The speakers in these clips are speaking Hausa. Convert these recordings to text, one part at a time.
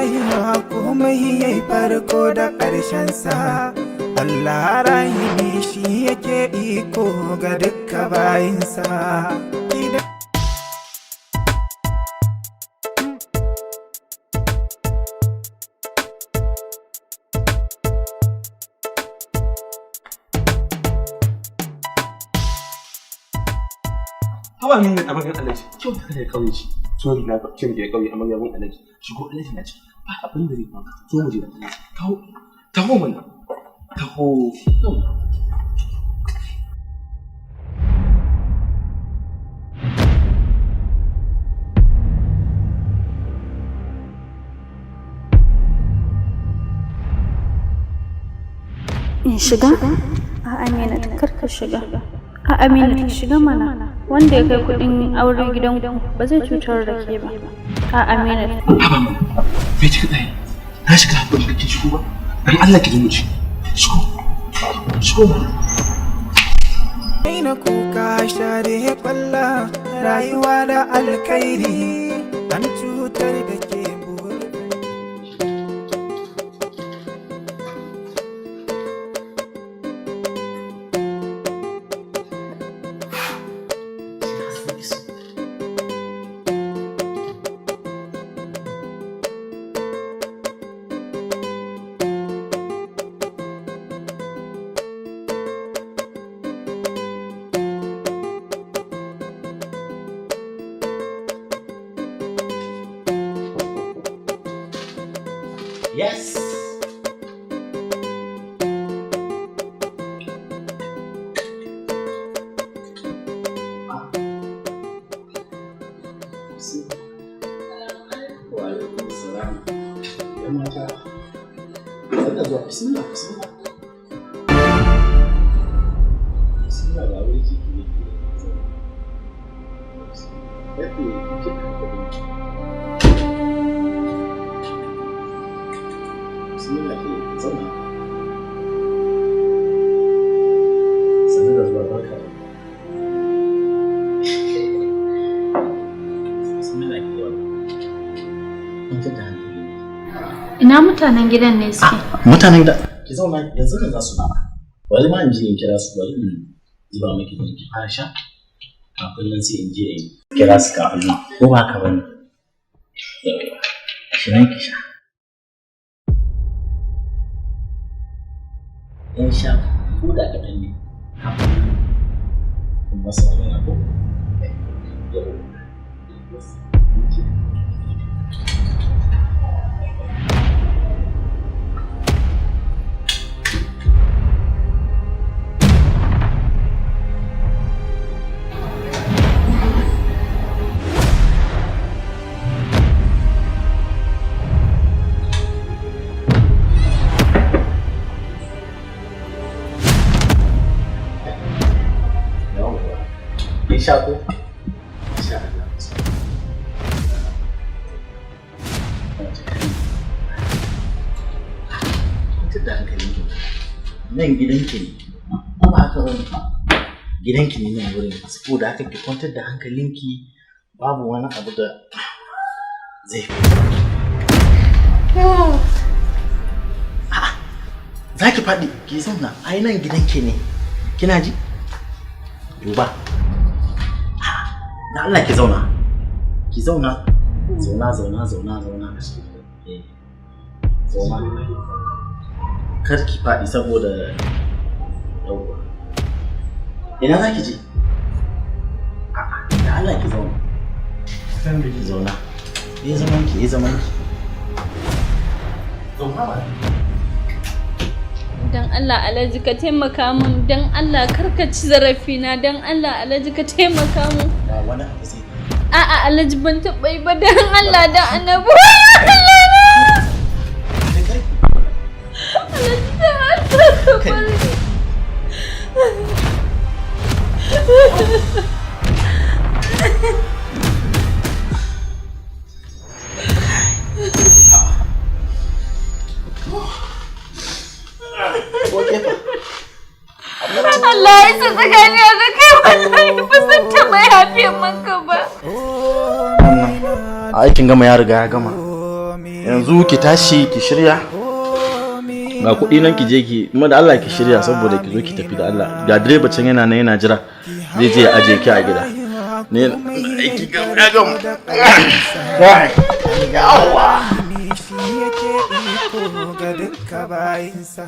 rayuwa komai yayi farko da ƙarshensa. Allah rahimi shi yake iko ga dukkan bayinsa. Hawa min da amaryar alaji, kyau ta kai kauye ce. Sorry na kin da kauye amaryar mun alaji. Shigo alaji na ce. Ba abin da zai faru. Zo mu je da alaji. Taho mana. Taho. In shiga? A Amina ta karka shiga. A Amina ta shiga mana. Wanda ya kai kuɗin aure gidan ba zai cutar da ke ba. A Amina. Haba mu. Me kika tsaye? Na shiga ban da ke shigo ba. Dan Allah ki zo mu ci. Shigo. Shigo. Ina kuka share kwalla rayuwa da alkhairi an cutar da ke. Yes. Ina mutanen gidan ne suke? Mutanen gidan ki zauna yanzu ne za su dawo. Bari ma in je in kira su bari in zuba miki da ki fara sha. Kafin nan sai in je in kira su kafin nan. Ko ba ka bane? Shi nan ki sha. In sha ko da kaɗan ne. Kun masa magana ko? Shago insha Allah da hankalinki nan gidanki ne ba haka bane gidanki ne nan wurin saboda haka ki kwantar da hankalinki babu wani abu da zai za ki faɗi ki zauna ai nan gidanki ne kina ji duba da Allah ki zauna zauna kar ki faɗi saboda yauwa ina za ki je da Allah ki zauna ki zauna yi zaman ki zauna ba Dan Allah Alhaji ka taimaka min dan Allah karka ci zarafina dan Allah Alhaji ka taimaka min. Ba wani abu sai. A'a Alhaji ban taɓa yi ba dan Allah dan Annabi. Alhaji dan Allah ka bari. Allah ya sa tsakani da kai wallahi ba san ta mai hafiyan manka ba. Aikin gama ya riga ya gama. yanzu ki tashi ki shirya ga kuɗi nan ki je ki kuma da Allah ki shirya saboda ki zo ki tafi da Allah ga direba can yana nan yana jira zai je ya aje ki a gida ne aiki ga yawa shi yake iko ga dukkan bayinsa.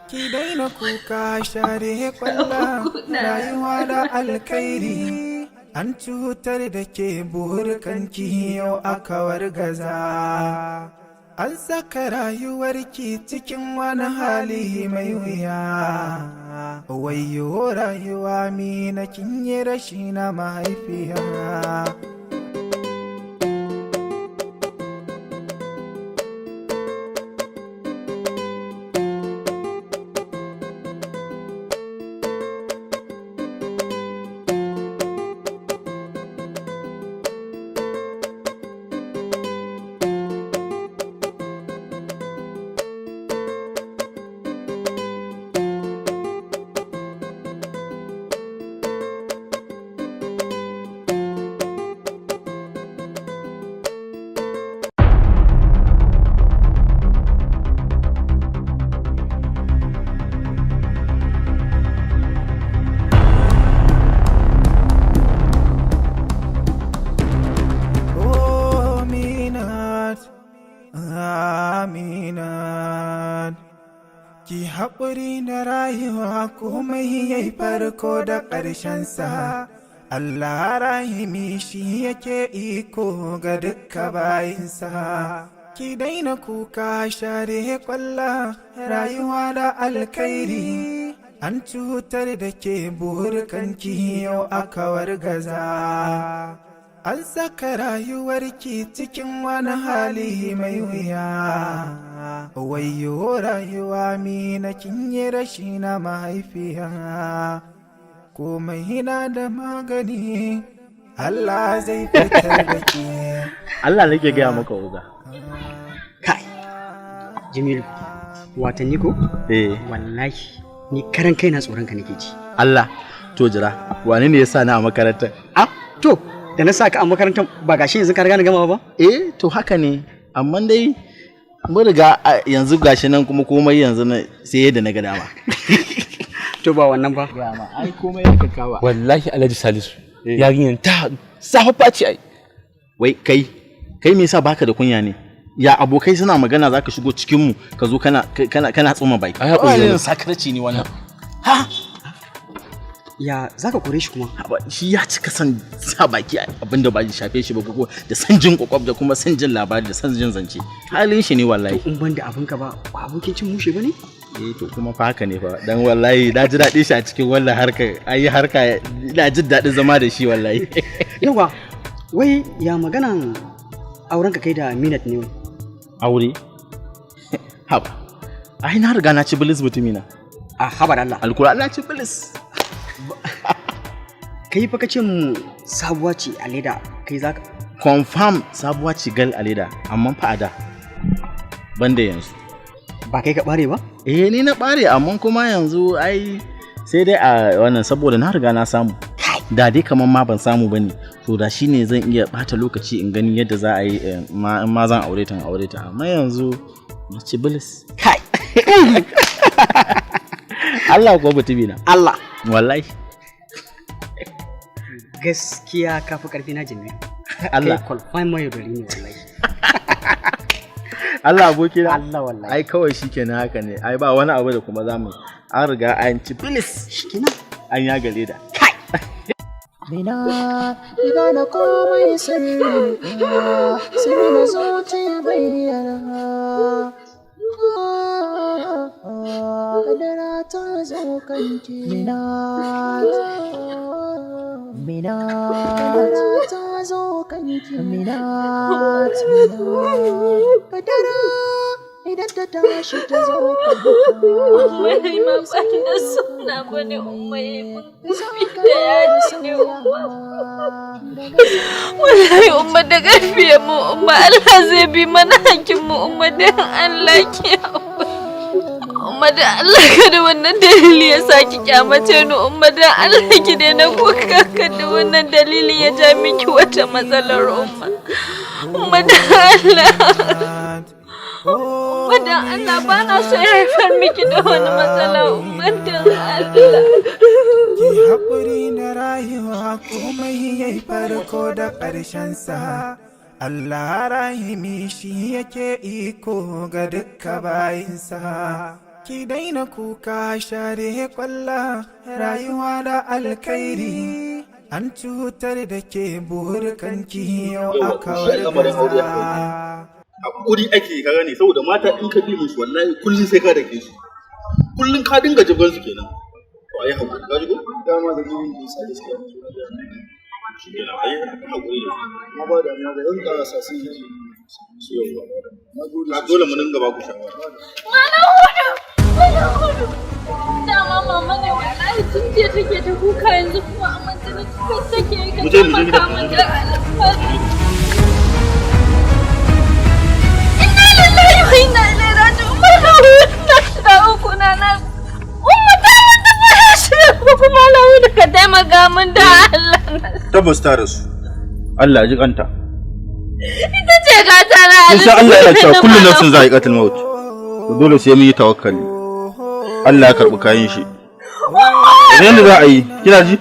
Ki daina kuka share kwalla rayuwa da alkhairi an cutar da ke burkanki yau aka wargaza an saka rayuwarki cikin wani hali mai wuya wayyo rayuwa mina kin yi rashi na mahaifiya. Ki haƙuri da rayuwa komai yayi farko da ƙarshensa. Allah rahimi shi yake iko ga dukkan bayinsa. Ki daina kuka share kwalla rayuwa da alkhairi an cutar da ke burkanki yau aka wargaza. An saka rayuwarki cikin wani hali mai wuya wayyo rayuwa mina kin yi rashi na mahaifiya komai na da magani Allah zai fitar da ke. Allah nake gaya maka oga. Kai Jamilu watanni ko? Wallahi ni karan kaina tsoron ka nake ji. Allah to jira wani ne yasa na a makarantar? To da na saka a makarantar ba gashi yanzu ka riga na gama ba? To haka ne amma dai mun riga yanzu gashi nan kuma komai yanzu sai yadda na ga dama. To ba wannan ba. Ai komai ya kakawa. Wallahi Alhaji Salisu yarinyan ta safa ce ai. Wai kai me yasa baka da kunya ne? Ya abokai suna magana zaka shigo cikin mu ka zo kana tsoma baki. Ai hakuri ne sakarci ne wannan. Ha ya zaka kore shi kuma? Shi ya cika san sa baki abinda ba ya shafe shi ba ko da san jin kokob da kuma san jin labari da san jin zance. Halin shi ne wallahi. To in ban da abinka ba abokin cin mushe bane? To kuma fa haka ne fa dan wallahi na ji daɗi shi a cikin wannan harka ayi harka ina jin daɗin zama da shi wallahi. Yawa wai ya maganan auren ka kai da Minat ne? Aure? Haba. Ai na riga na ci bilis mutumina. Haba da Allah. Alkur'an na ci bilis. Kai fa kace mu sabuwa ce a leda kai zaka confirm sabuwa ce gal a leda amma fa ada banda yanzu ba kai ka bare ba? Ni na bare amma kuma yanzu ai sai dai a wannan saboda na riga na samu da dai kaman ma ban samu bane to da shine zan iya bata lokaci in gani yadda za a yi ma zan aure ta amma yanzu na ci bilis kai Allah ko mutumi na Allah wallahi gaskiya ka fi karfi na jinne Allah confirm mai gari ne wallahi Allah aboki na Allah wallahi ai kawai shikenan haka ne ai ba wani abu da kuma zamu an riga an ci bilis shikenan an ya gale da kai Mina ina da komai sirri na zuciya bayyana kadara ta zo kanki Minat ta zo kanki Minat kadara idan ta tashi ta zo kanki Wai ma ba da suna bane umma da yaji ne umma. Wallahi umma da gafiya mu umma Allah zai bi mana hakin mu umma dan Allah ki umma da Allah kada wannan dalili ya saki kyamace ni umma da Allah ki daina kuka kada wannan dalili ya ja miki wata matsalar umma. Umma da Allah. Umma da Allah ba na so ya haifar miki da wani matsala. Umma da Allah. Ki haƙuri na rayuwa komai yayi farko da ƙarshensa. Allah rahimi shi yake iko ga dukka bayinsa. Ki daina kuka share kwalla rayuwa da alkhairi. An cutar da ke burkanki yau aka wargaza. Haƙuri ake ka gane saboda mata in ka bi musu wallahi kullum sai ka dake su. Kullum ka dinga jibgan su kenan. To ai haƙuri ka jigo? Dama da yin isa da sai. Shi ne ai haƙuri ne. Ma ba da ma da ran ka sasi ji. Su yau ba. Na dole mu dinga ba ku shawara. Mana hudu. Dama mama ne wallahi tun jiya take ta kuka yanzu kuma amma tana cikin take ga taimaka min da alfahari. Inna lillahi wa inna ilaihi raji'un. Mana hudu na shiga uku na umma ta mutu ba ya shiga uku mana hudu ka taimaka min da Allah. Tabbas ta rasu. Allah ya ji kanta. Ita ce ka tana. Insha Allah yana cewa kullu nafsin za'iqatul maut. Dole sai mu yi tawakkali. Allah ya karɓi kayan shi. Idan da za a yi, kina ji?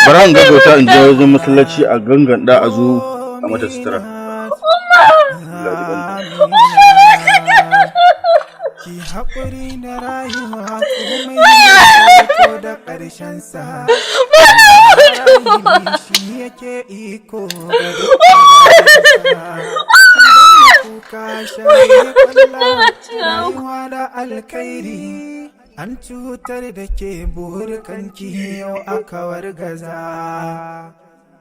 Bara in gaggauta in je wajen masallaci a ganganda a zo a mata sutura. Ki haƙuri na rayuwa komai yayi da ƙarshensa. Shi yake iko ga kuka shaye kwalla rayuwa da alkhairi. An cutar da ke burkanki yau aka wargaza.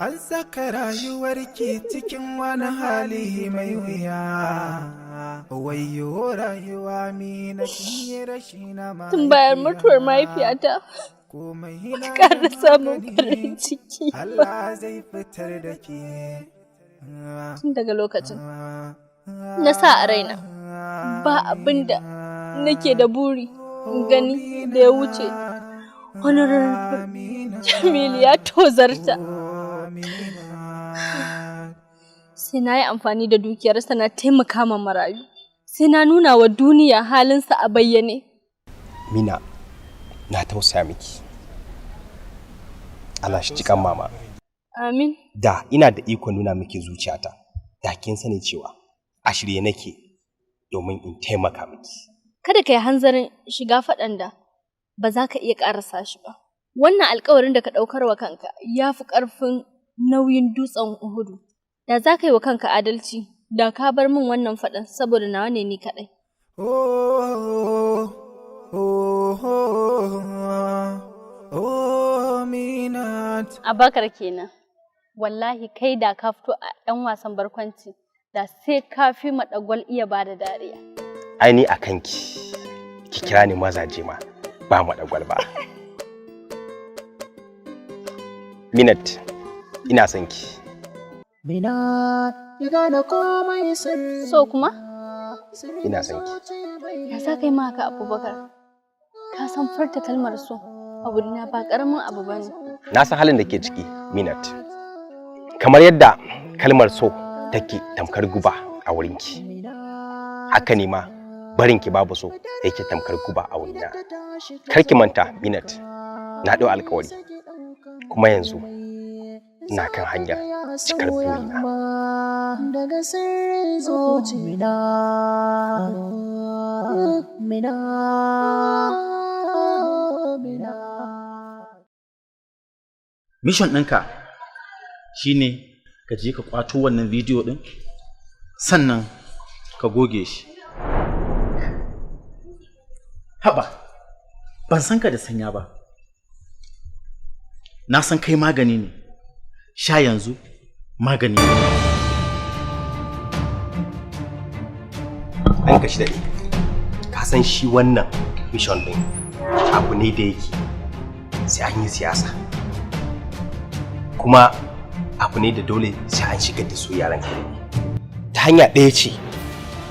An saka rayuwarki cikin wani hali mai wuya. Wayyo rayuwa mi na kinyi rashi na ma. Tun bayan mutuwar mahaifiyata, ka ƙara samun farin ciki. Allah zai fitar da ke. Tun daga lokacin, na sa a raina, ba abin da nake da buri gani da ya wuce. Wani rarrafe, Jamilu ya tozarta. Sai na yi amfani da dukiyarsa na taimaka ma marayu. Sai na nuna wa duniya halinsa a bayyane. Mina, na tausaya miki. Allah shi cikan mama. Amin. Da ina da ikon nuna miki zuciyata. Da kin sani cewa a shirye nake domin in taimaka miki. Kada ka yi hanzarin shiga faɗan da ba za ka iya ƙarasa shi ba. Wannan alƙawarin da ka ɗaukar wa kanka ya fi ƙarfin nauyin dutsen Uhudu. Da za ka yi wa kanka adalci, da ka bar min wannan faɗan saboda nawa ne ni kaɗai. Abakar kenan. Wallahi kai da ka fito a ɗan wasan barkwanci, da sai ka fi maɗagwal iya ba da dariya. Ai ni a kanki, ki kira ni mazaje ma ba maɗagwal ba. Minat, ina son ki. Minat, ya gane komai sirri. So kuma? Ina son ki. Ya sa kai ma haka Abubakar. Ka san farta kalmar so, abu na ba ƙaramin abu bane. Na san halin da ke ciki, Minat. Kamar yadda kalmar so take tamkar guba a wurinki. Haka ne ma barinki babu so yake tamkar guba a wurina. Kar ki manta, Minat. Na ɗau alƙawari. Kuma yanzu ina kan hanyar cikar burina. Daga sirrin zuciya Mina. Mission ɗinka shine ka je ka kwato wannan bidiyo ɗin sannan ka goge shi. Haba, ban san ka da sanya ba. Na san kai magani ne, sha yanzu magani ne. An kashi daɗe, ka san shi wannan mission ɗin abu ne da yake sai an yi siyasa. Kuma abu ne da dole sai an shigar da su yaran kai. Ta hanya ɗaya ce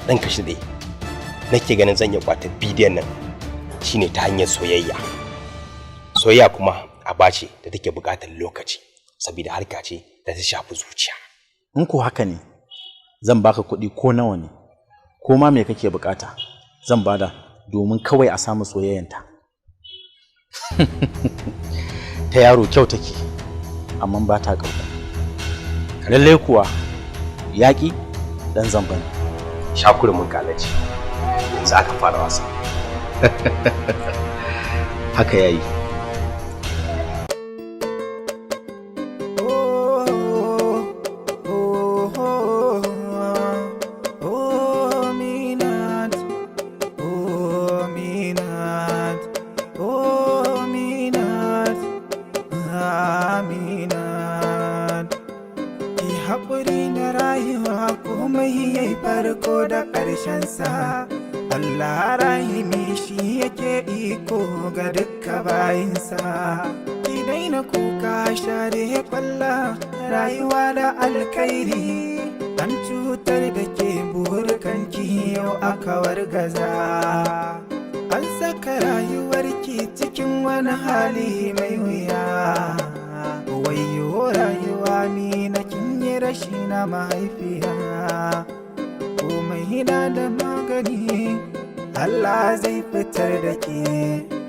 ɗan kashi ɗaya nake ganin zan iya kwata bidiyon nan shine ta hanyar soyayya. Soyayya kuma aba ce da take buƙatar lokaci saboda harka ce da ta shafi zuciya. In ko haka ne, zan baka kuɗi ko nawa ne, ko ma me kake bukata zan bada domin kawai a samu soyayyanta. Ta yaro kyau take amma ba ta ƙauka. Lallai kuwa yaƙi dan zamba ne. Shakuru mun kalaci yanzu aka fara wasa. Haka yayi. Allah rahimi shi yake iko ga dukka bayinsa. Ki daina kuka share kwalla rayuwa da alkhairi. An cutar da ke burkanki yau aka wargaza. An saka rayuwarki cikin wani hali mai wuya. Wayo rayuwa mina kin yi rashi na mahaifiya. Komai na da magani Allah zai fitar da ke.